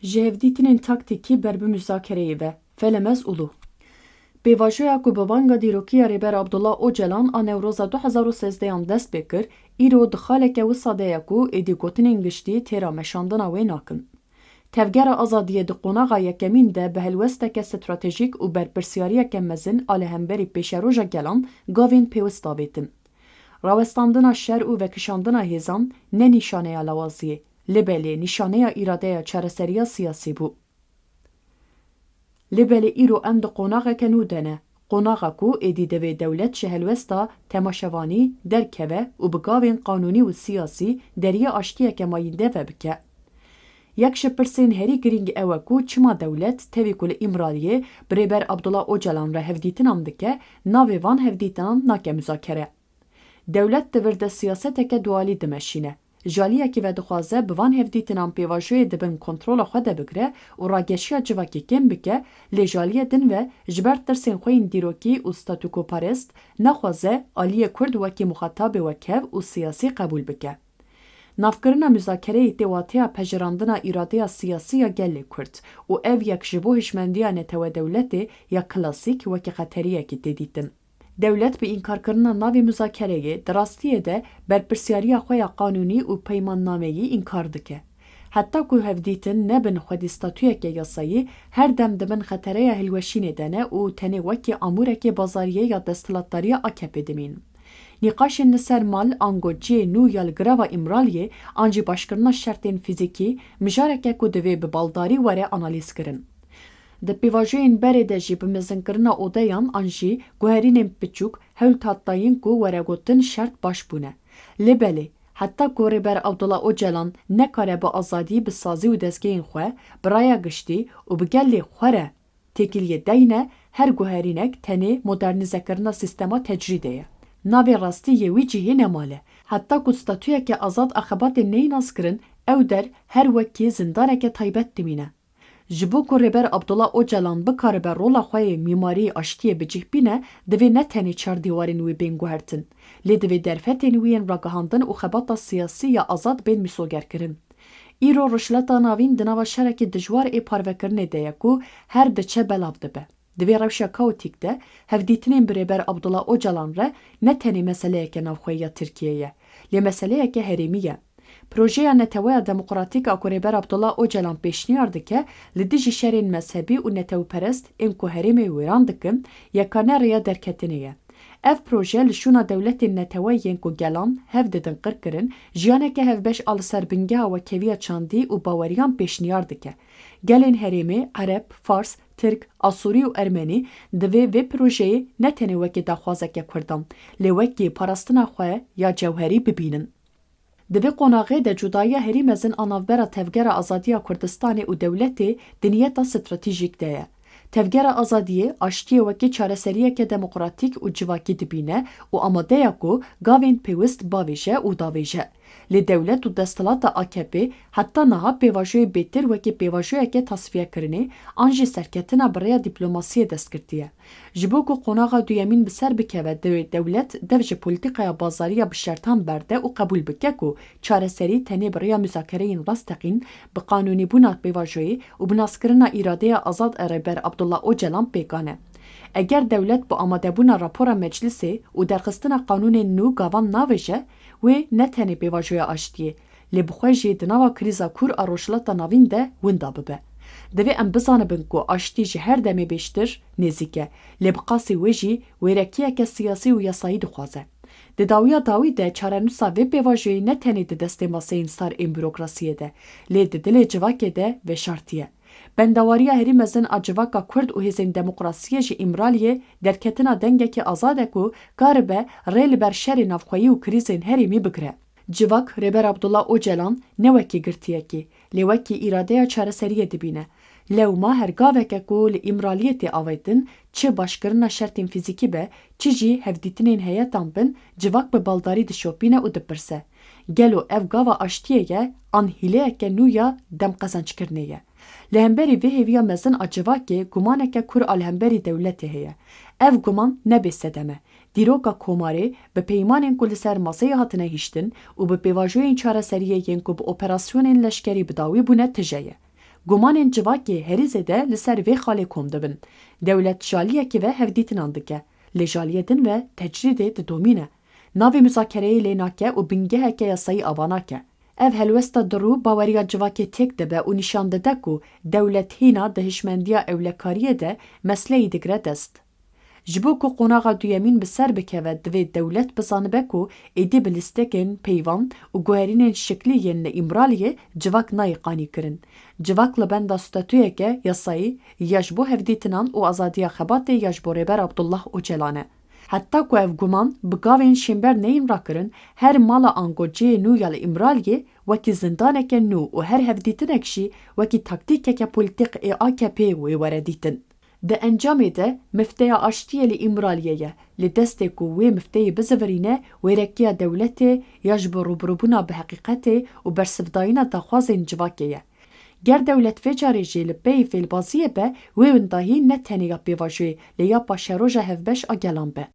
Jevdîtinên taktîkî ber bi müzakereyê ve felemez ûlû. Pêvajoya ku bi banga dîrokiya Rêber Abdullah Öcalan a Newroza 2013 dest pê kir, îro di xaleke wisa de ye ku êdî gotinên giştî têra meşandina wê nakin. Tevgera azadiyê di qonaxa yekemîn de bi helwesteke stratejîk û berpirsyariyeke mezin a li hemberî pêşeroja gelan gavên pêwîst avêtin. Rawestandina şer û vekişandina hêzan ne nîşaneya lawaziyê, lêbelê nîşaneya îradeya çareseriya siyasî bû. Lêbelê îro em di qonaxeke nû de ne, qonaxa ku êdî divê dewlet ji helwesta temaşevanî derkeve û bi gavên qanûnî û siyasî deriya aştiyeke mayîndev bike. Yek ji pirsên herî girîng ew e ku çima dewlet tevî ku li Îmraliyê bi Rêber Abdullah Öcalan re hevdîtinan dike, navê van hevdîtinan nake müzakere. Dewlet divir de siyaseteke dualî dimeşîne. Jaliyekî ve dixwaze bi van hevdîtinan pêvajoyê dibin kontrola xwe de bigire û rageşiya civakê kêm bike, lê jaliyê din ve ji ber tirsên xwe yên dîrokî û statûkoperest naxwaze aliyê Kurd wekî muxatabê wekev û siyasî qebûl bike. Navkirina müzakereyê tê watiya pejirandina îradeya siyasî ya gelê Kurd û ev yek ji bo hişmendiya netewe dewletê ya klasîk wekî xeteriyekî tê dîtin. Dewlet bi înkarkirina navê müzakereyê di rastiyê de berpirsyariya xwe ya qanûnî û peymannameyî înkar dike. Heta ku hevdîtin nebin xwedî statûyeke yasayî, her dem dibin xetereya hilweşînê de ne û tenê wekî amûrekê bazariyê ya desthilatdariya AKP dimîn. Nîqaşên li ser mal ango ciyê nû ya li greva Îmraliyê an jî başkirina şertên fîzîkî mijareke ku divê bi baldarî were analîz kirin. Di pêvajoyên berê de jî bi mezinkirina odeyan an jî guherînên biçûk hewl hatdayîn ku weregotin şert baş bûne. Lêbelê heta ku Rêber Abdullah Öcalan nekare bi azadî bi sazî û dezgehên xwe, bi raya giştî û bi gelê xwe re têkiliyê deyne, her guherînek tenê modernîzekirina sîstema tecrîdê ye. Navê rastiyê wî cihê nemale. Heta ku statûyeke azad a xebatê neyê naskirin, ew der her wekî zindaneke taybet dimîne. Ji bo ku Rêber Abdullah Öcalan bikaribe rola xwe yê mîmariyê aştiyê bicih bîne, divê ne tenê çardîwarên wê bên guhertin, lê divê derfetên wî yên ragihandin û xebata siyasî ya azad bên mîsogerkirin. Îro rişleta navîn di nava şerekê dijwar ê parvekirinê de ye ku her diçe belav dibe. Divê rewşa kaotîk de hevdîtinên bi Rêber Abdullah Öcalan re ne tenê meseleyeke navxweya Tirkiyeyê ye, lê meseleyeke herêmî ye. Projeya neteweya demokratîk a ku Rêber Abdullah Öcalan pêşniyar dike, li dijî şerên mezhebî û netewperest ên ku herêmê wêran dikin, yekane rêya derketinê ye. Ev proje li şûna dewletên netewe yên ku gelan hev didin qirkirin, jiyaneke hevbeş a li ser bingeha wekeviya çandî û baweriyan pêşniyar dike. Gelên herêmê, Ereb, Fars, Tirk, Asûrî û Ermenî divê vê projeyê ne tenê wekî daxwazeke Kurdan, lê wekî parastina xwe ya cewherî bibînin. Divê qonaxê de cudaya herî mezin a navbera tevgera azadiya Kurdistanê û dewletê di niyeta stratejîk de ye. Tevgera azadiyê aştiyê wekî çareseriyeke demokratîk û civakî dibîne û amade ye ku gavên pêwîst bavêje û davêje. Lê dewlet û desthilata AKP heta niha pêvajoyê bêtir wekî pêvajoyeke tasfiyekirinê an jî serketina bi rêya dîplomasiyê destgirtiye. Ji bo ku qonaxa duyemîn bi ser bikeve, divê dewlet dev ji polîtîkaya bazariya bi şertan berde û qebûl bike ku çareserî tenê bi rêya müzakereyên rasteqîn, bi qanûnîbûna pêvajoyê û bi naskirina îradeya azad a Rêber Abdullah Öcalan pêkane. Eger dewlet bu amadebûna rapora meclisê û derxistina qanûnên nû gavan navêje, wê ne tenê pêvajoya aştiyê, lê bi xwe jî di nava krîza kur a rojhilata navîn de winda bibe. Divê em bizanibin ku aştî ji her demê bêştir nêzik e, lê bi qasî wê jî wêrekiyeke siyasî û yasayî dixwaze. Di dawiya dawî de çarenûsa vê pêvajoyê ne tenê di destê maseyên sar ên bürokrasiyê de, lê di dilê civakê de veşartiye. Bendawariya herî mezin a civaka Kurd û hêzên demokrasiyê ji Îmraliyê derketina dengekî azad e ku karibe rê li ber şerê navxweyî û krîzên herêmî bigire. Civak Rêber Abdullah Öcalan ne wekî girtiyekî, lê wekî îradeya çareseriyê dibîne. Lewma her gaveke ku li Îmraliyê tê avêtin, çi başkirina şertên fîzîkî be, çi jî hevdîtinên heyetan bin, civak bi baldarî dişopîne û dipirse. Gelo ev gava aştiyê ye, an hîleyeke nû ya demqezançkirinê ye. Li hemberî vê hêviya mezin a civakê gumaneke kur a li hemberî dewletê heye. Ev guman nebe sedeme. Dîroka komarê bi peymanên ku li ser maseyê hatine hîştin û bi pêvajoyên çareseriyê yên ku bi operasyonên leşkerî bi dawî bûne tije ye. Gumanên civakê herîzê de li ser vê xalê kom dibin. Dewlet jaliyekê ve hevdîtinan dike. Lê jaliyê din ve tecrîdê didomîne. Navê müzakereyê lê nake û bingeheke yasayî ava nake. Ev helwesta dirû baweriya civakê têk dibe û nîşan dide ku dewlet hîna di hişmendiya ewlekariyê de meseleyê digire dest. Ji bo ku qonaxa duyemîn bi ser bikeve divê dewlet bizanibe ku êdî bi lîstekên peyvan û guherînên şiklî yên li Îmraliyê civak nayê qanîkirin. Civak li benda statûyeke yasayî ya ji bo hevdîtinan û azadiya xebatê ya ji bo rêber Abdullah Öcalan e. Heta ku ev guman bi gavên şêmber neyên rakirin, her mala angociyê nû ya li Îmraliyê wekî zindaneke nû û her hevdîtinek jî wekî taktîkeke polîtîk ê AKP wê were dîtin. Di encamê de mifteya aştiyê li Îmraliyê ye. Li destê ku wê mifteyê bizivîrîne wêrekiya dewletê ya ji bo rûbirûbûna bi heqîqetê û bersivdayîna daxwazên civakê ye. Ger dewlet vê carê jî li peyê fêlbaziyê be, wê wendahî ne tenê ya pêvajûyê lê ya paşeroja hevbeş a gelan be.